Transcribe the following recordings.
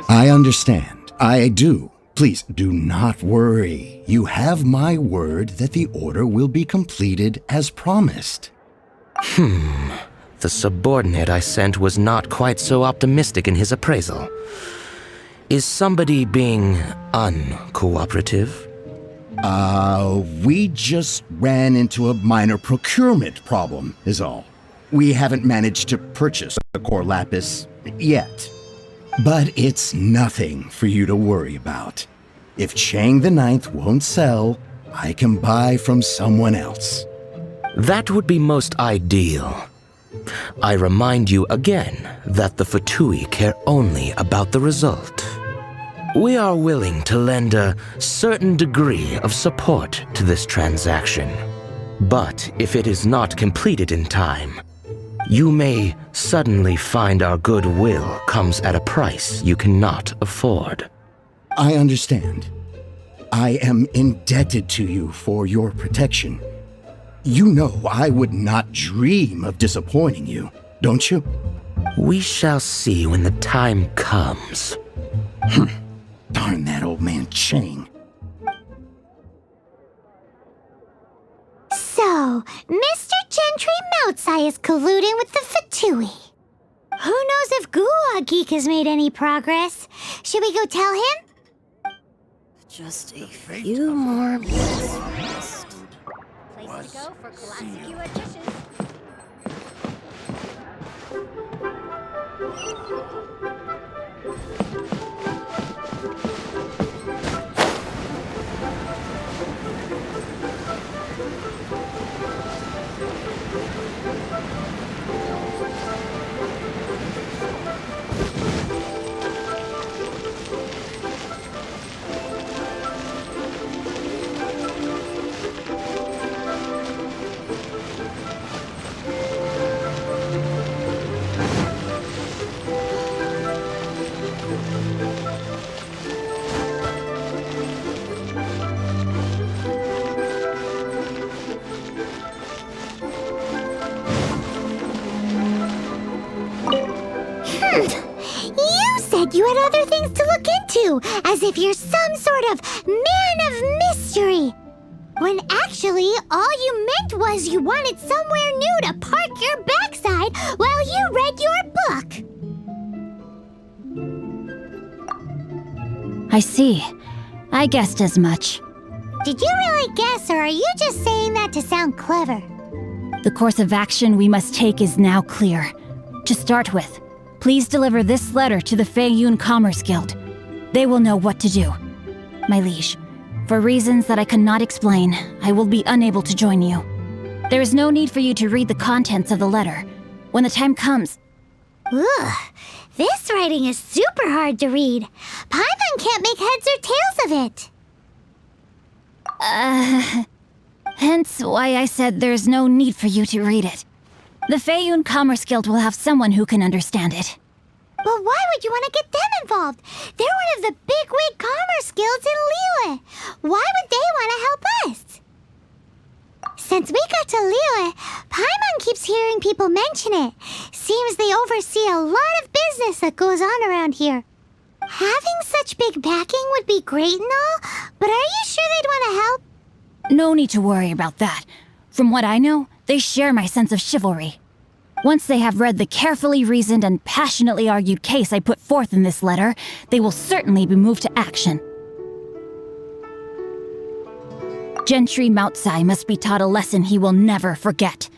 I understand. I do. Please do not worry. You have my word that the order will be completed as promised. The subordinate I sent was not quite so optimistic in his appraisal. Is somebody being uncooperative? We just ran into a minor procurement problem, is all. We haven't managed to purchase a core lapis yet. But it's nothing for you to worry about. If Chang the Ninth won't sell, I can buy from someone else. That would be most ideal. I remind you again that the Fatui care only about the result. We are willing to lend a certain degree of support to this transaction. But if it is not completed in time, you may suddenly find our goodwill comes at a price you cannot afford. I understand. I am indebted to you for your protection. You know I would not dream of disappointing you, don't you? We shall see when the time comes. Darn that old man Chang. So, Mr. Gentry Moutsai is colluding with the Fatui. Who knows if Gulag Geek has made any progress? Should we go tell him? Just a few more minutes. Place to go for classic UHD dishes. You said you had other things to look into, as if you're some sort of man of mystery. When actually, all you meant was you wanted somewhere new to park your backside while you read your book. I see. I guessed as much. Did you really guess, or are you just saying that to sound clever? The course of action we must take is now clear. To start with, please deliver this letter to the Feiyun Commerce Guild. They will know what to do. My liege, for reasons that I cannot explain, I will be unable to join you. There is no need for you to read the contents of the letter. When the time comes... Ugh, this writing is super hard to read. Paimon can't make heads or tails of it. Hence why I said there's no need for you to read it. The Feiyun Commerce Guild will have someone who can understand it. But why would you want to get them involved? They're one of the bigwig commerce guilds in Liyue. Why would they want to help us? Since we got to Liyue, Paimon keeps hearing people mention it. Seems they oversee a lot of business that goes on around here. Having such big backing would be great and all, but are you sure they'd want to help? No need to worry about that. From what I know, they share my sense of chivalry. Once they have read the carefully reasoned and passionately argued case I put forth in this letter, they will certainly be moved to action. Gentry Moutsai must be taught a lesson he will never forget.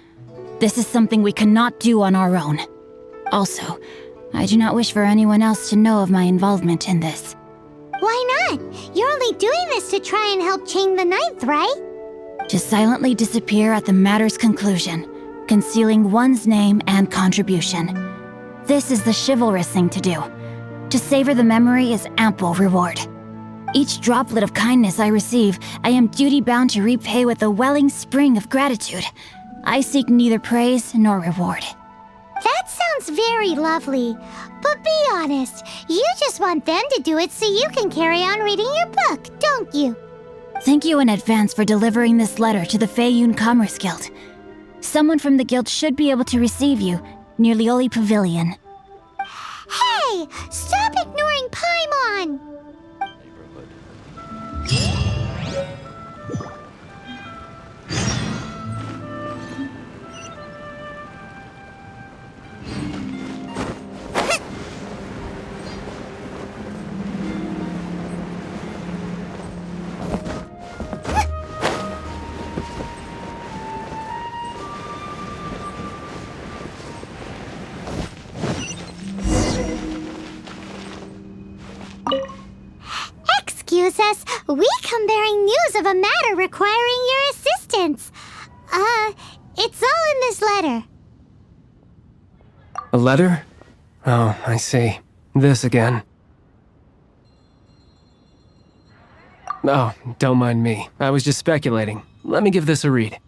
This is something we cannot do on our own. Also, I do not wish for anyone else to know of my involvement in this. Why not? You're only doing this to try and help Chang the Ninth, right? To silently disappear at the matter's conclusion, concealing one's name and contribution. This is the chivalrous thing to do. To savor the memory is ample reward. Each droplet of kindness I receive, I am duty-bound to repay with a welling spring of gratitude. I seek neither praise nor reward. That sounds very lovely. But be honest, you just want them to do it so you can carry on reading your book, don't you? Thank you in advance for delivering this letter to the Feiyun Commerce Guild. Someone from the guild should be able to receive you near Lioli Pavilion. Hey! Stop ignoring Paimon! Excuse us, we come bearing news of a matter requiring your assistance. It's all in this letter. A letter? Oh, I see. This again. Oh, don't mind me. I was just speculating. Let me give this a read.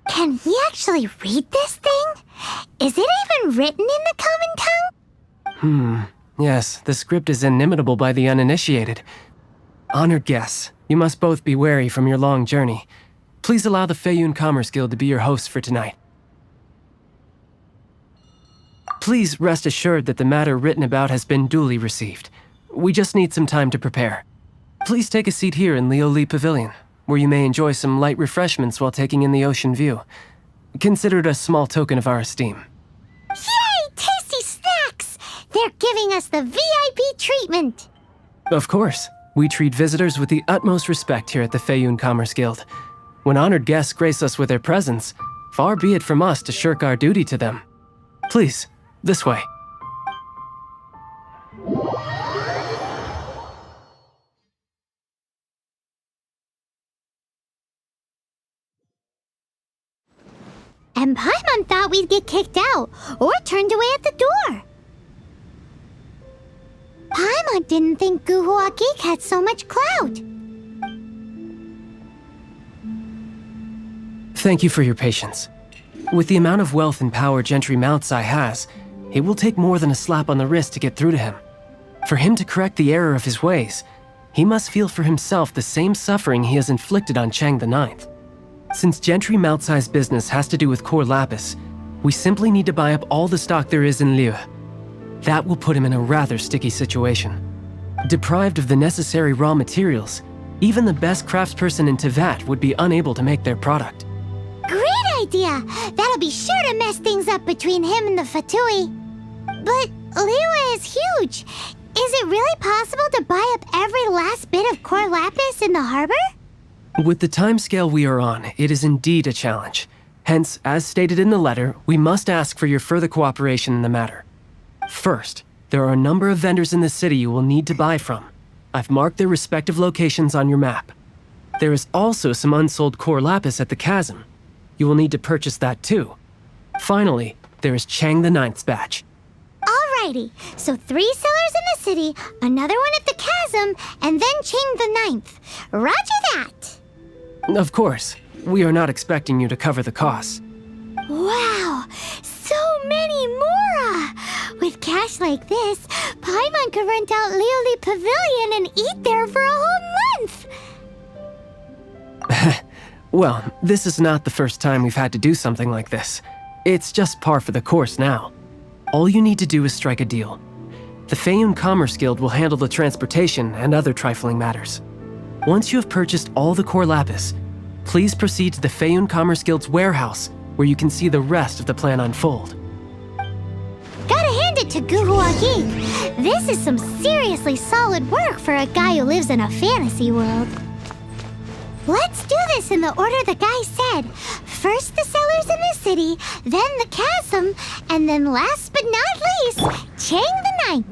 Can he actually read this thing? Is it even written in the common tongue? Yes, the script is inimitable by the uninitiated. Honored guests, you must both be wary from your long journey. Please allow the Feiyun Commerce Guild to be your hosts for tonight. Please rest assured that the matter written about has been duly received. We just need some time to prepare. Please take a seat here in Lioli Pavilion, where you may enjoy some light refreshments while taking in the ocean view. Consider it a small token of our esteem. Yay! Tasty snacks! They're giving us the VIP treatment. Of course. We treat visitors with the utmost respect here at the Feiyun Commerce Guild. When honored guests grace us with their presence, far be it from us to shirk our duty to them. Please, this way. And Paimon thought we'd get kicked out, or turned away at the door. Paimon didn't think Guhua Geek had so much clout. Thank you for your patience. With the amount of wealth and power Gentry Moutsai has, it will take more than a slap on the wrist to get through to him. For him to correct the error of his ways, he must feel for himself the same suffering he has inflicted on Chang the Ninth. Since Gentry Moutsai's business has to do with core lapis, we simply need to buy up all the stock there is in Liyue. That will put him in a rather sticky situation. Deprived of the necessary raw materials, even the best craftsperson in Teyvat would be unable to make their product. Great idea! That'll be sure to mess things up between him and the Fatui. But Liyue is huge. Is it really possible to buy up every last bit of core lapis in the harbor? With the timescale we are on, it is indeed a challenge. Hence, as stated in the letter, we must ask for your further cooperation in the matter. First, there are a number of vendors in the city you will need to buy from. I've marked their respective locations on your map. There is also some unsold core lapis at the chasm. You will need to purchase that too. Finally, there is Chang the Ninth's batch. Alrighty, so 3 sellers in the city, another one at the chasm, and then Chang the Ninth. Roger that! Of course, we are not expecting you to cover the costs. Wow, so many more! With cash like this, Paimon could rent out Lioli Pavilion and eat there for a whole month! Well, this is not the first time we've had to do something like this. It's just par for the course now. All you need to do is strike a deal. The Feiyun Commerce Guild will handle the transportation and other trifling matters. Once you have purchased all the core lapis, please proceed to the Feiyun Commerce Guild's warehouse where you can see the rest of the plan unfold. Gotta hand it to Guhua Geek. This is some seriously solid work for a guy who lives in a fantasy world. Let's do this in the order the guy said. First the cellars in the city, then the chasm, and then last but not least, Chang the Ninth.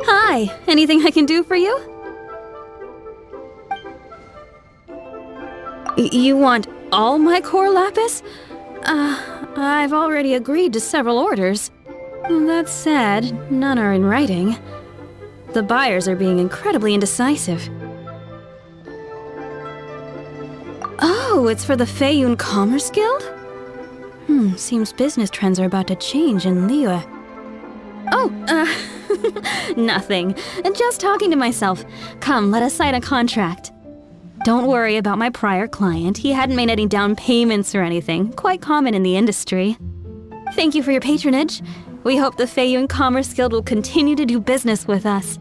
Hi, anything I can do for you? You want all my core lapis? I've already agreed to several orders. That said, none are in writing. The buyers are being incredibly indecisive. Oh, it's for the Feiyun Commerce Guild? Seems business trends are about to change in Liyue. Oh, nothing. Just talking to myself. Come, let us sign a contract. Don't worry about my prior client. He hadn't made any down payments or anything. Quite common in the industry. Thank you for your patronage. We hope the Feiyun Commerce Guild will continue to do business with us.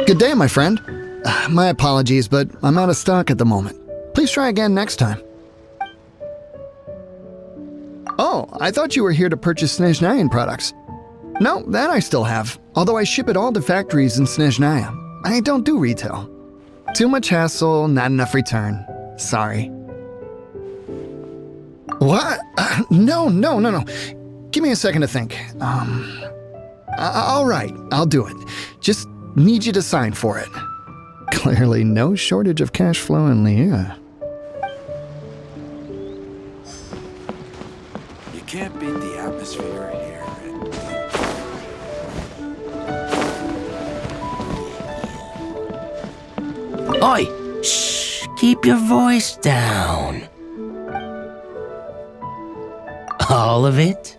Good day, my friend. My apologies, but I'm out of stock at the moment. Please try again next time. Oh, I thought you were here to purchase Snezhnayan products. No, that I still have, although I ship it all to factories in Snezhnaya. I don't do retail. Too much hassle, not enough return. Sorry. What? No. Give me a second to think. All right, I'll do it. Just need you to sign for it. Clearly no shortage of cash flow in Liyue. You can't beat the atmosphere here. Oi! Shh! Keep your voice down. All of it?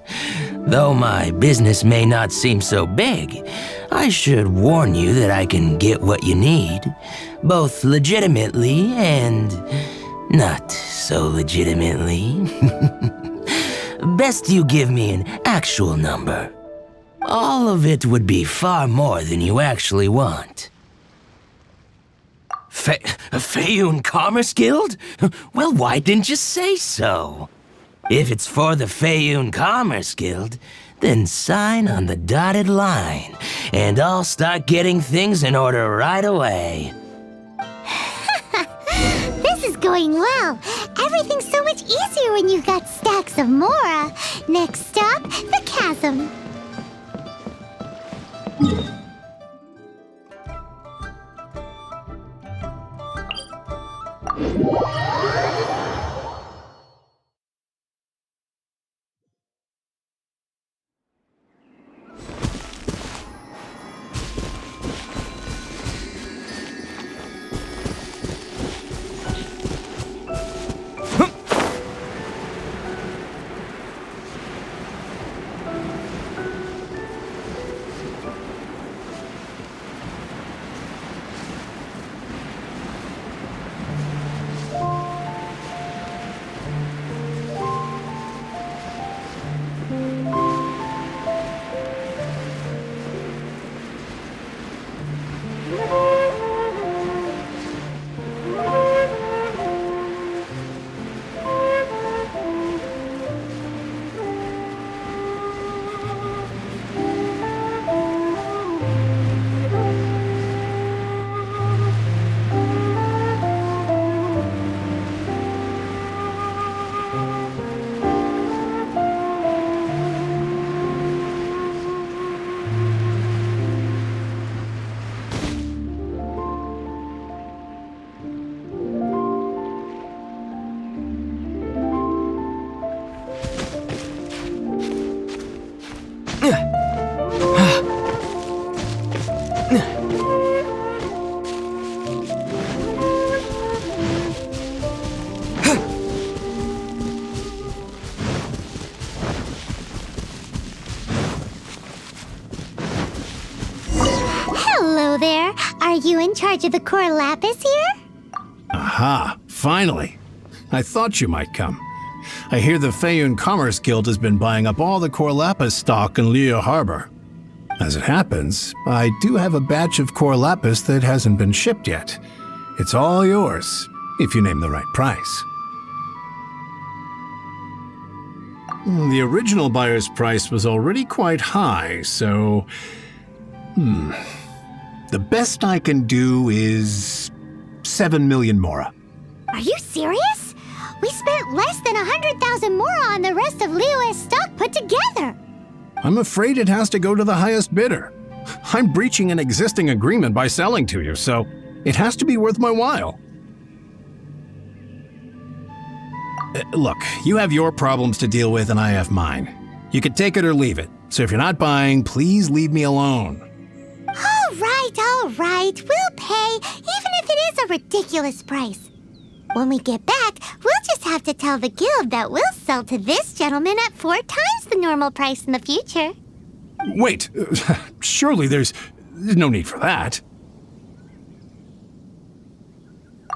Though my business may not seem so big, I should warn you that I can get what you need, both legitimately and not so legitimately. Best you give me an actual number. All of it would be far more than you actually want. Feiyun Commerce Guild? Well, why didn't you say so? If it's for the Feiyun Commerce Guild, then sign on the dotted line, and I'll start getting things in order right away. This is going well. Everything's so much easier when you've got stacks of Mora. Next stop, the chasm. Are you in charge of the core lapis here? Aha, finally. I thought you might come. I hear the Feiyun Commerce Guild has been buying up all the core lapis stock in Liyue Harbor. As it happens, I do have a batch of core lapis that hasn't been shipped yet. It's all yours, if you name the right price. The original buyer's price was already quite high, so... The best I can do is 7 million mora. Are you serious? We spent less than 100,000 more on the rest of Liyue's stock put together. I'm afraid it has to go to the highest bidder. I'm breaching an existing agreement by selling to you, so it has to be worth my while. Look, you have your problems to deal with and I have mine. You can take it or leave it, so if you're not buying, please leave me alone. All right, we'll pay, even if it is a ridiculous price. When we get back, we'll just have to tell the guild that we'll sell to this gentleman at 4 times the normal price in the future. Wait, surely there's no need for that.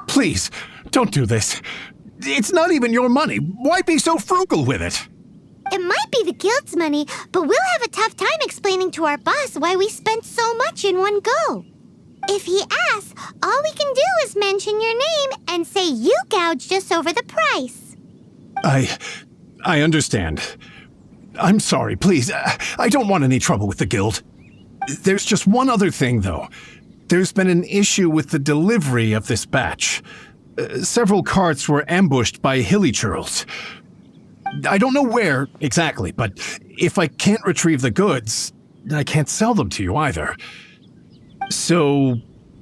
Please, don't do this. It's not even your money. Why be so frugal with it? It might be the guild's money, but we'll have a tough time explaining to our boss why we spent so much in one go. If he asks, all we can do is mention your name and say you gouged us over the price. I understand. I'm sorry, please. I don't want any trouble with the guild. There's just one other thing, though. There's been an issue with the delivery of this batch. Several carts were ambushed by hilly churls. I don't know where exactly, but if I can't retrieve the goods, I can't sell them to you either. So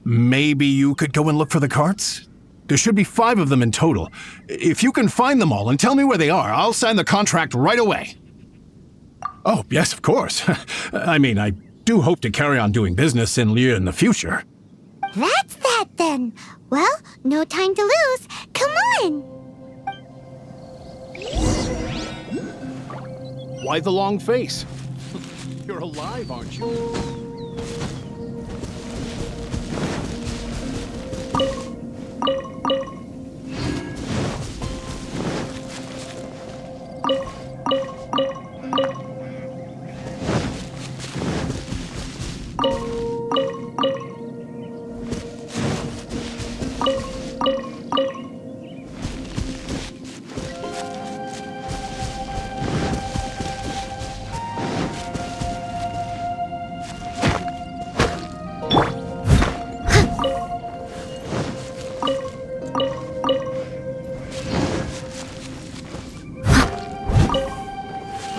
maybe you could go and look for the carts? There should be 5 of them in total. If you can find them all and tell me where they are, I'll sign the contract right away. Oh, yes, of course. I mean, I do hope to carry on doing business in Liyue in the future. That's that then. Well, no time to lose. Come on! Why the long face? You're alive, aren't you?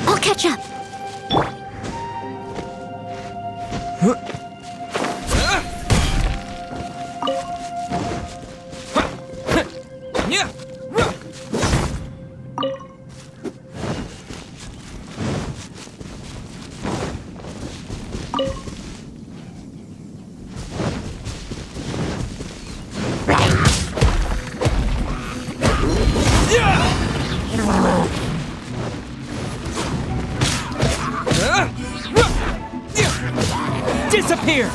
I'll catch up. Disappear!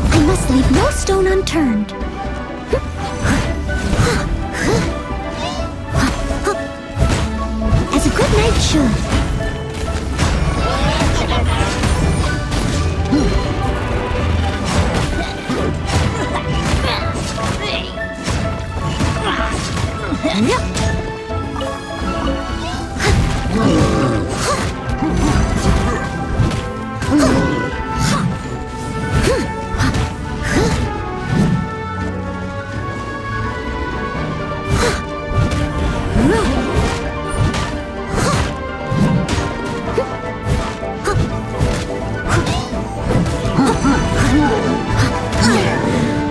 I must leave no stone unturned. As a good knight should.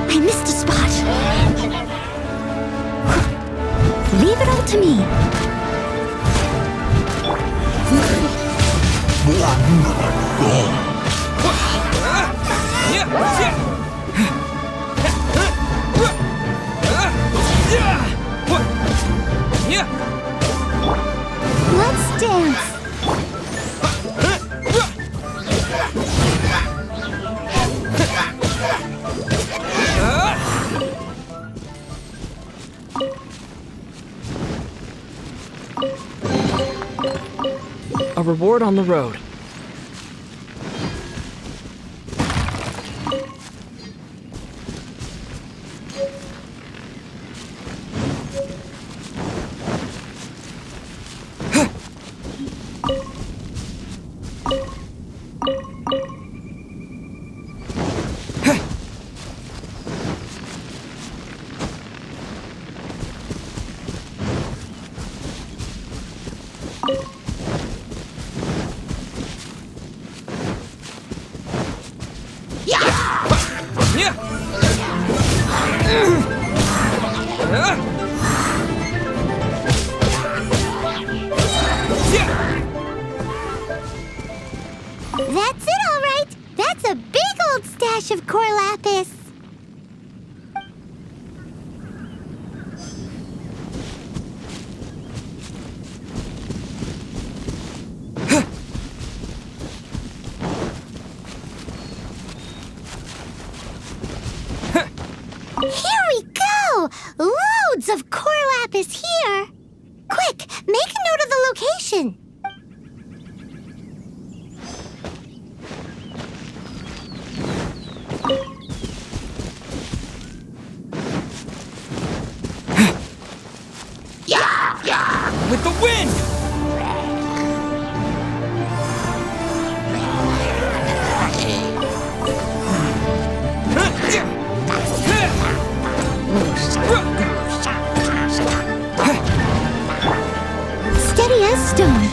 I missed a spot. Leave it all to me. Let's dance. A reward on the road. That's it, all right. That's a big old stash of core lapis. Here we go! Loads of core lapis here! Quick, make a note of the location. With the wind! Steady as stone.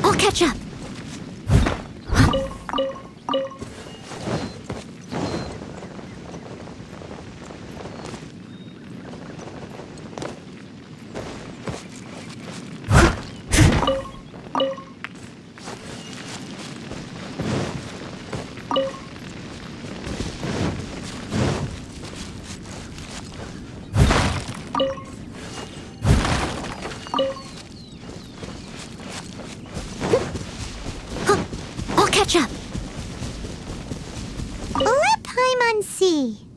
I'll catch up. I'll catch up. Lepheim on sea.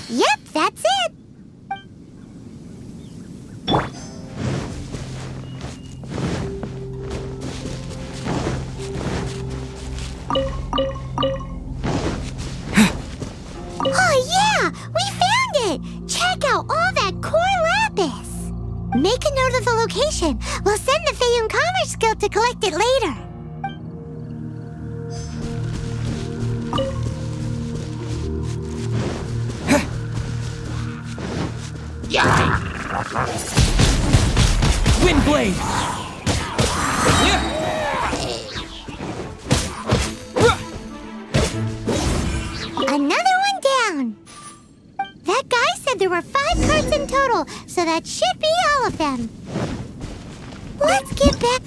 Yep, that's it. Oh yeah, we found it. Check out all that core lapis. Make a note of the location. We'll send the Feyun Commerce Guild to collect it later. Windblade! Another one down. That guy said there were 5 carts in total, so that should be all of them. Let's get back.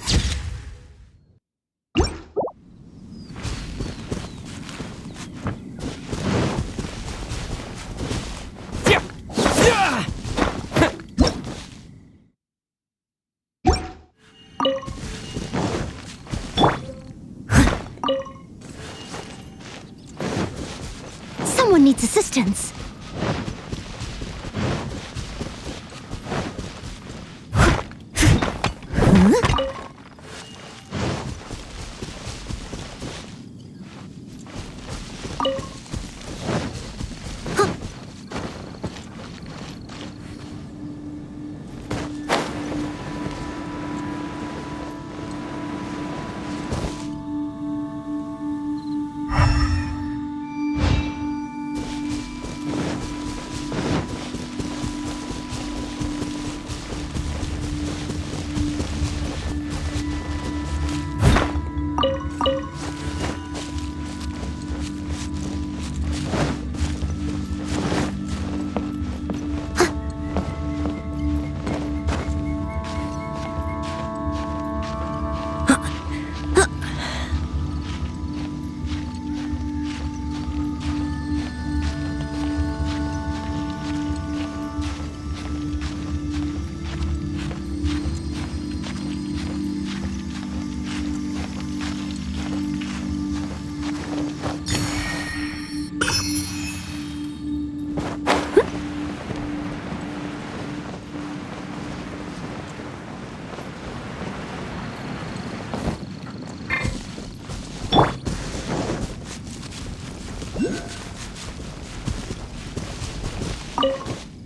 needs assistance.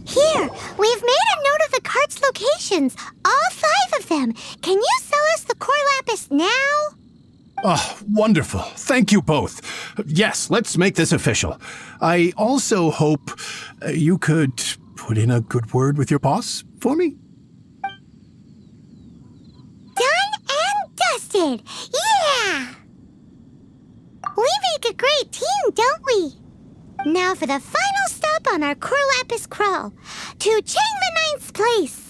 Here, we've made a note of the cart's locations, all 5 of them. Can you sell us the core lapis now? Oh, wonderful. Thank you both. Yes, let's make this official. I also hope you could put in a good word with your boss for me. Done and dusted! Yeah! We make a great team, don't we? Now for the final stop on our core lapis crawl, to Chang the Ninth's place.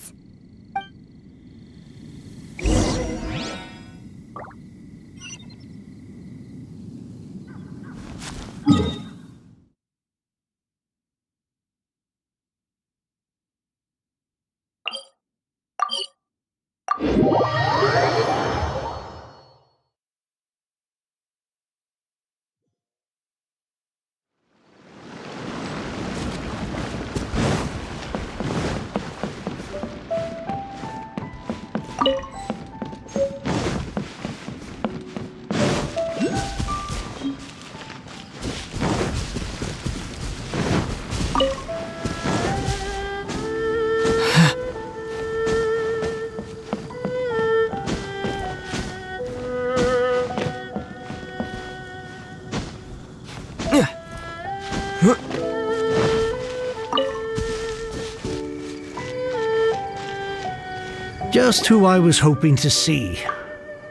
Just who I was hoping to see.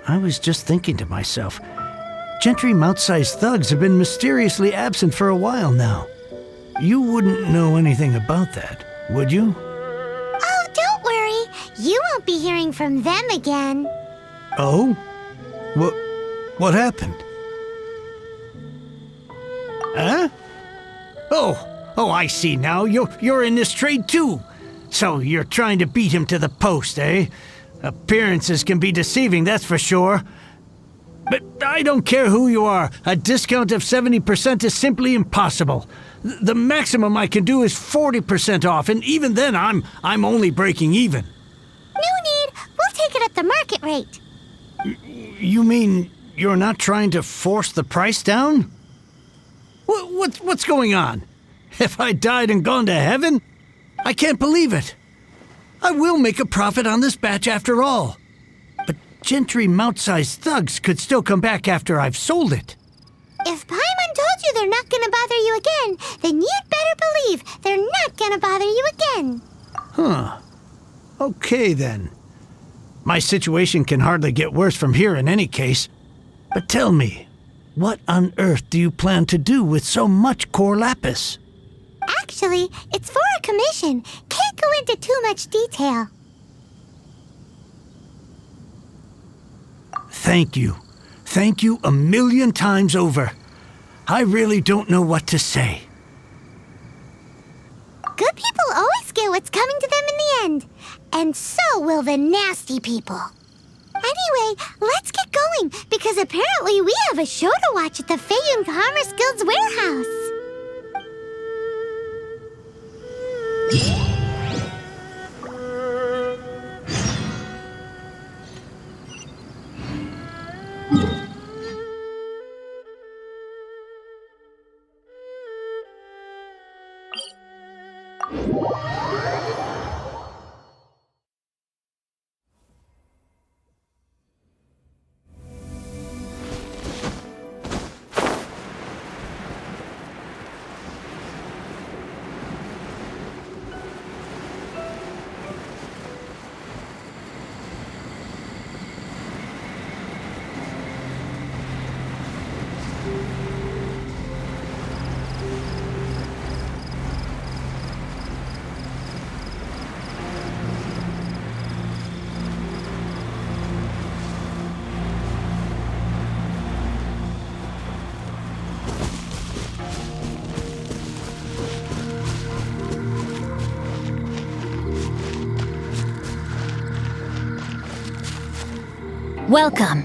I was just thinking to myself, Gentry mount-sized thugs have been mysteriously absent for a while now. You wouldn't know anything about that, would you? Oh, don't worry. You won't be hearing from them again. Oh? What happened? Huh? Oh, I see now. You're in this trade too. So you're trying to beat him to the post, eh? Appearances can be deceiving, that's for sure. But I don't care who you are. A discount of 70% is simply impossible. The maximum I can do is 40% off, and even then I'm only breaking even. No need. We'll take it at the market rate. You mean you're not trying to force the price down? What's going on? Have I died and gone to heaven? I can't believe it. I will make a profit on this batch after all. But Gentry mount-sized thugs could still come back after I've sold it. If Paimon told you they're not gonna bother you again, then you'd better believe they're not gonna bother you again. Huh. Okay then. My situation can hardly get worse from here in any case. But tell me, what on earth do you plan to do with so much core lapis? Actually, it's for a commission. Can't go into too much detail. Thank you. Thank you a million times over. I really don't know what to say. Good people always get what's coming to them in the end. And so will the nasty people. Anyway, let's get going, because apparently we have a show to watch at the Feiyun Commerce Guild's warehouse. Welcome.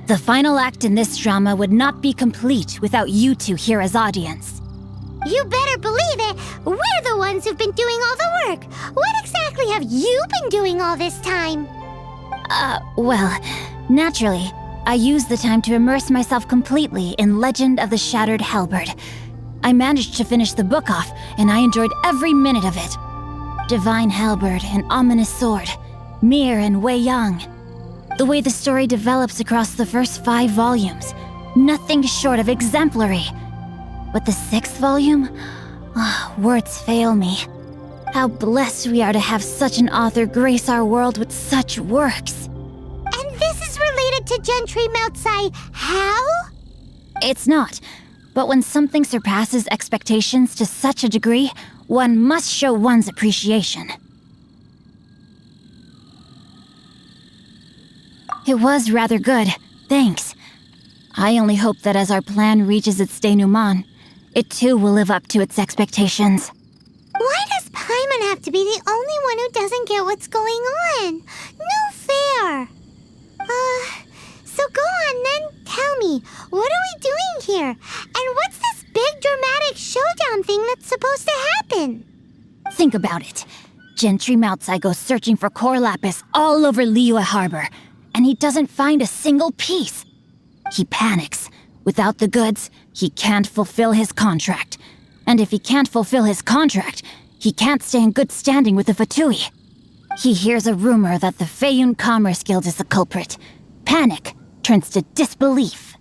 The final act in this drama would not be complete without you two here as audience. You better believe it. We're the ones who've been doing all the work. What exactly have you been doing all this time? Well, naturally, I used the time to immerse myself completely in Legend of the Shattered Halberd. I managed to finish the book off, and I enjoyed every minute of it. Divine Halberd and Ominous Sword, Mir and Wei Yang. The way the story develops across the first 5 volumes, nothing short of exemplary. But the 6th volume? Words fail me. How blessed we are to have such an author grace our world with such works. And this is related to Gentry Moutsai how? It's not. But when something surpasses expectations to such a degree, one must show one's appreciation. It was rather good, thanks. I only hope that as our plan reaches its denouement, it too will live up to its expectations. Why does Paimon have to be the only one who doesn't get what's going on? No fair. So go on then, tell me, what are we doing here? And what's this big dramatic showdown thing that's supposed to happen? Think about it. Gentry Moutsai goes searching for core lapis all over Liyue Harbor, and he doesn't find a single piece. He panics. Without the goods, he can't fulfill his contract. And if he can't fulfill his contract, he can't stay in good standing with the Fatui. He hears a rumor that the Feiyun Commerce Guild is the culprit. Panic turns to disbelief.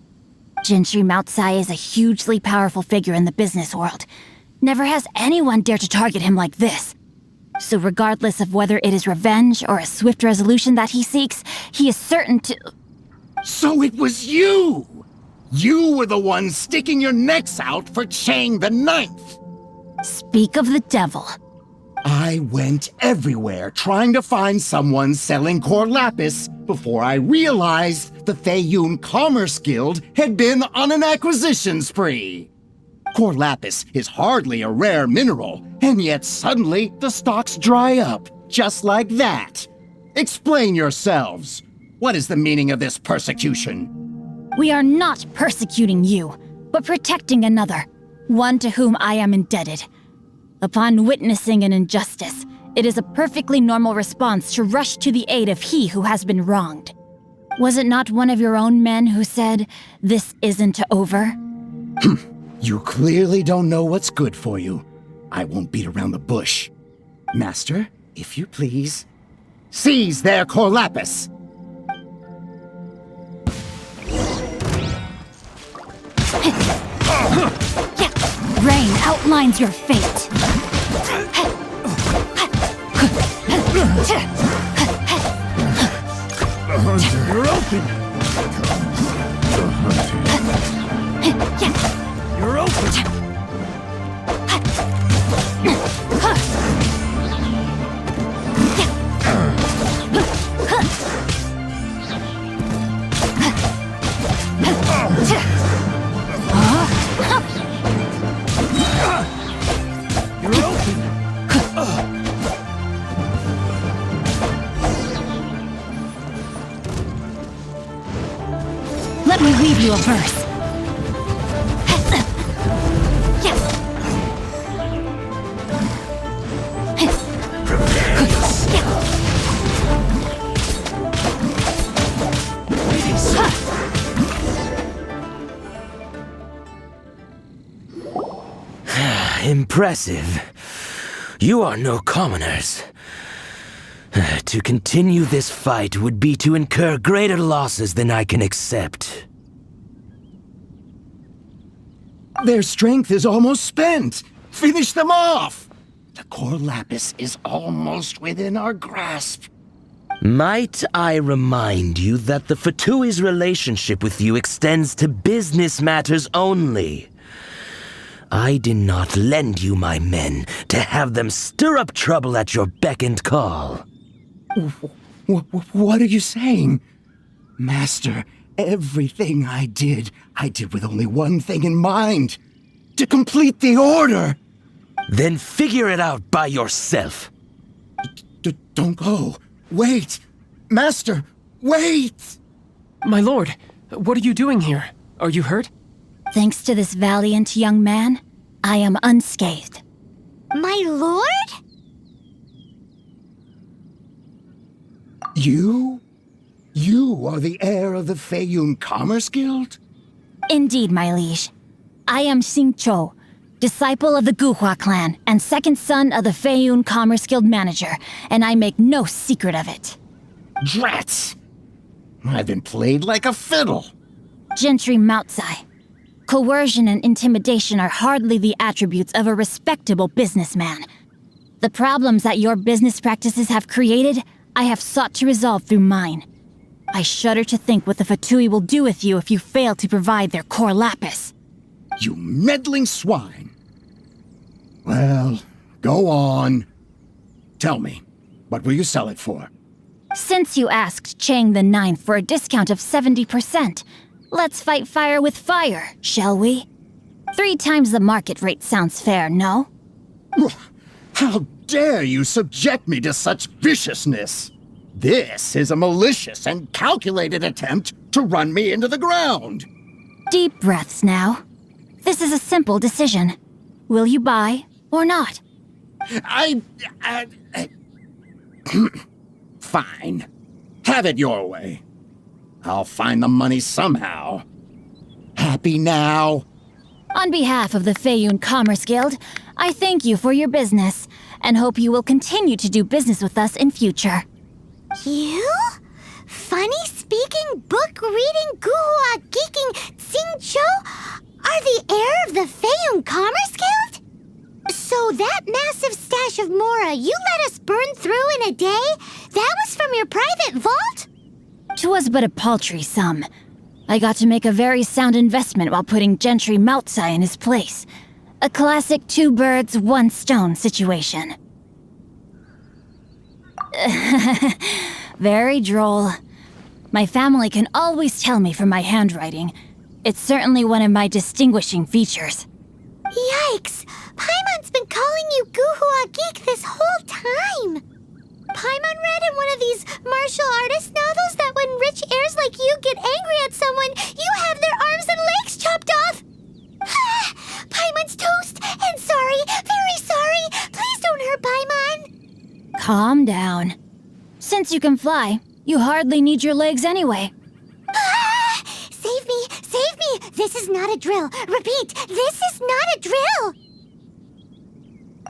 Gentry Moutsai is a hugely powerful figure in the business world. Never has anyone dared to target him like this. So regardless of whether it is revenge or a swift resolution that he seeks, he is certain to... So it was you! You were the one sticking your necks out for Chang the Ninth! Speak of the devil. I went everywhere trying to find someone selling core lapis before I realized the Feiyun Commerce Guild had been on an acquisition spree. Core lapis is hardly a rare mineral, and yet suddenly the stocks dry up, just like that. Explain yourselves. What is the meaning of this persecution? We are not persecuting you, but protecting another, one to whom I am indebted. Upon witnessing an injustice, it is a perfectly normal response to rush to the aid of he who has been wronged. Was it not one of your own men who said, "This isn't over"? You clearly don't know what's good for you. I won't beat around the bush. Master, if you please, seize their core lapis! Rain outlines your fate. You're open! You're open! Let me read you a verse. Impressive. You are no commoners. To continue this fight would be to incur greater losses than I can accept. Their strength is almost spent. Finish them off! The core lapis is almost within our grasp. Might I remind you that the Fatui's relationship with you extends to business matters only? I did not lend you my men to have them stir up trouble at your beck and call. What are you saying? Master, everything I did with only one thing in mind. To complete the order! Then figure it out by yourself. Don't go. Wait! Master, wait! My lord, what are you doing here? Are you hurt? Thanks to this valiant young man, I am unscathed. My lord? You? You are the heir of the Feiyun Commerce Guild? Indeed, my liege. I am Xingqiu, disciple of the Guhua clan and second son of the Feiyun Commerce Guild manager, and I make no secret of it. Drats! I've been played like a fiddle. Gentry Moutsai. Coercion and intimidation are hardly the attributes of a respectable businessman. The problems that your business practices have created, I have sought to resolve through mine. I shudder to think what the Fatui will do with you if you fail to provide their core lapis. You meddling swine. Well, go on. Tell me, what will you sell it for? Since you asked Chang the Ninth for a discount of 70%, let's fight fire with fire, shall we? 3 times the market rate sounds fair, no? How dare you subject me to such viciousness? This is a malicious and calculated attempt to run me into the ground. Deep breaths now. This is a simple decision. Will you buy or not? Fine. Have it your way. I'll find the money somehow. Happy now? On behalf of the Feiyun Commerce Guild, I thank you for your business and hope you will continue to do business with us in future. You? Funny-speaking, book-reading, guhua geeking Xingqiu are the heir of the Feiyun Commerce Guild? So that massive stash of Mora you let us burn through in a day? That was from your private vault? 'Twas but a paltry sum. I got to make a very sound investment while putting Gentry Moutsai in his place. A classic 2 birds, 1 stone situation. Very droll. My family can always tell me from my handwriting. It's certainly one of my distinguishing features. Yikes! Paimon's been calling you Guhua Geek this whole time! Paimon read in one of these martial artist novels that when rich heirs like you get angry at someone, you have their arms and legs chopped off! Paimon's toast! And sorry, very sorry! Please don't hurt Paimon! Calm down. Since you can fly, you hardly need your legs anyway. Save me! Save me! This is not a drill! Repeat, this is not a drill!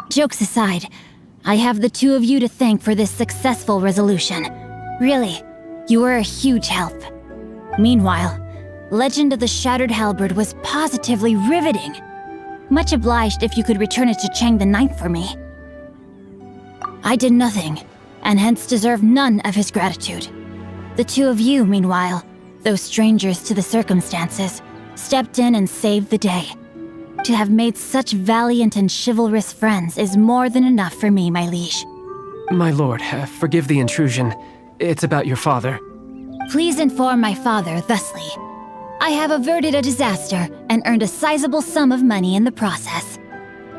Jokes aside, I have the 2 of you to thank for this successful resolution. Really, you were a huge help. Meanwhile, Legend of the Shattered Halberd was positively riveting. Much obliged if you could return it to Chang the Ninth for me. I did nothing, and hence deserve none of his gratitude. The 2 of you, meanwhile, though strangers to the circumstances, stepped in and saved the day. To have made such valiant and chivalrous friends is more than enough for me, my liege. My lord, forgive the intrusion. It's about your father. Please inform my father thusly. I have averted a disaster and earned a sizable sum of money in the process.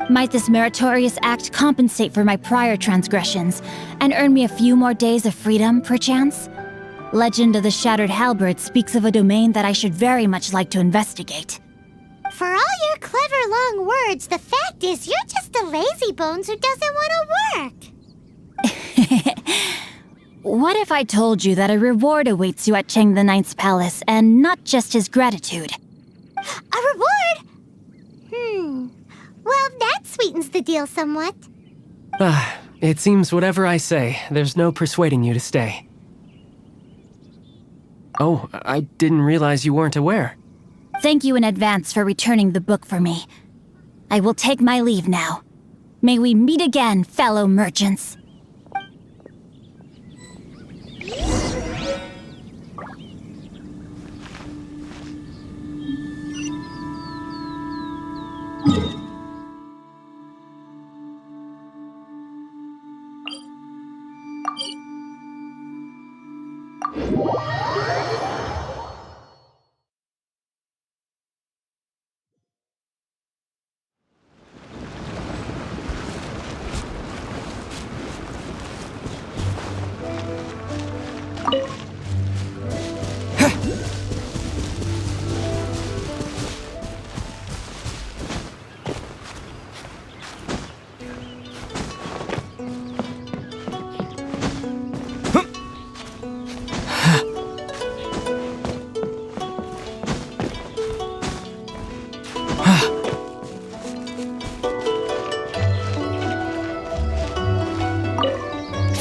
Might this meritorious act compensate for my prior transgressions and earn me a few more days of freedom, perchance? Legend of the Shattered Halberd speaks of a domain that I should very much like to investigate. For all your clever long words, the fact is you're just a lazy bones who doesn't want to work. What if I told you that a reward awaits you at Chang the Ninth's palace, and not just his gratitude? A reward? Well, that sweetens the deal somewhat. It seems whatever I say, there's no persuading you to stay. Oh, I didn't realize you weren't aware. Thank you in advance for returning the book for me. I will take my leave now. May we meet again, fellow merchants.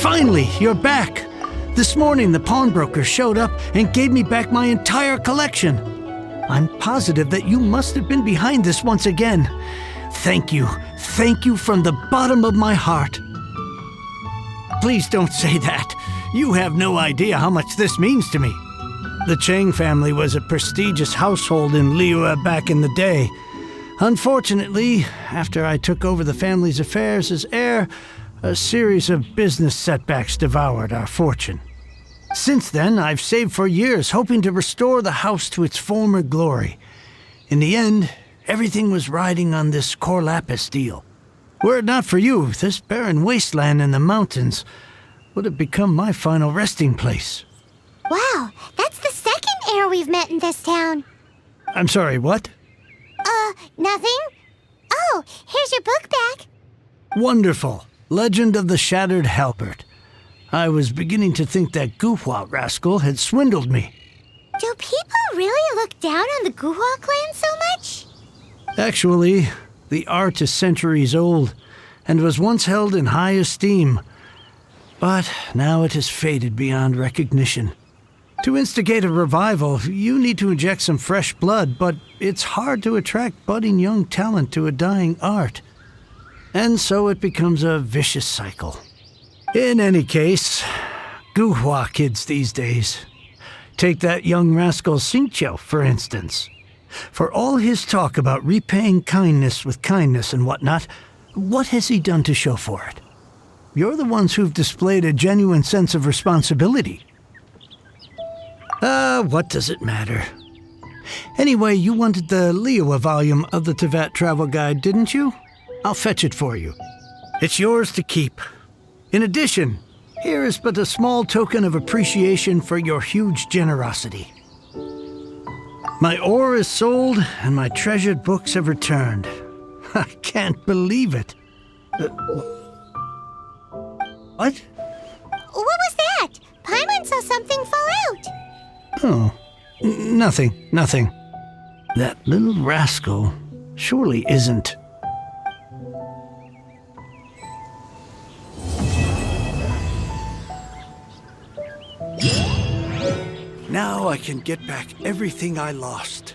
Finally, you're back! This morning, the pawnbroker showed up and gave me back my entire collection. I'm positive that you must have been behind this once again. Thank you from the bottom of my heart. Please don't say that. You have no idea how much this means to me. The Chang family was a prestigious household in Liyue back in the day. Unfortunately, after I took over the family's affairs as heir, a series of business setbacks devoured our fortune. Since then, I've saved for years, hoping to restore the house to its former glory. In the end, everything was riding on this core lapis deal. Were it not for you, this barren wasteland in the mountains would have become my final resting place. Wow, that's the second heir we've met in this town. I'm sorry, what? Nothing? Oh, here's your book back. Wonderful. Legend of the Shattered Halberd. I was beginning to think that Guhua rascal had swindled me. Do people really look down on the Guhua clan so much? Actually, the art is centuries old and was once held in high esteem. But now it has faded beyond recognition. To instigate a revival, you need to inject some fresh blood, but it's hard to attract budding young talent to a dying art. And so it becomes a vicious cycle. In any case, Guhua kids these days. Take that young rascal Xingqiu, for instance. For all his talk about repaying kindness with kindness and whatnot, what has he done to show for it? You're the ones who've displayed a genuine sense of responsibility. What does it matter? Anyway, you wanted the Liyue volume of the Teyvat travel guide, didn't you? I'll fetch it for you. It's yours to keep. In addition, here is but a small token of appreciation for your huge generosity. My ore is sold, and my treasured books have returned. I can't believe it. What? What was that? Paimon saw something fall out. Oh, nothing. That little rascal surely isn't. Now I can get back everything I lost.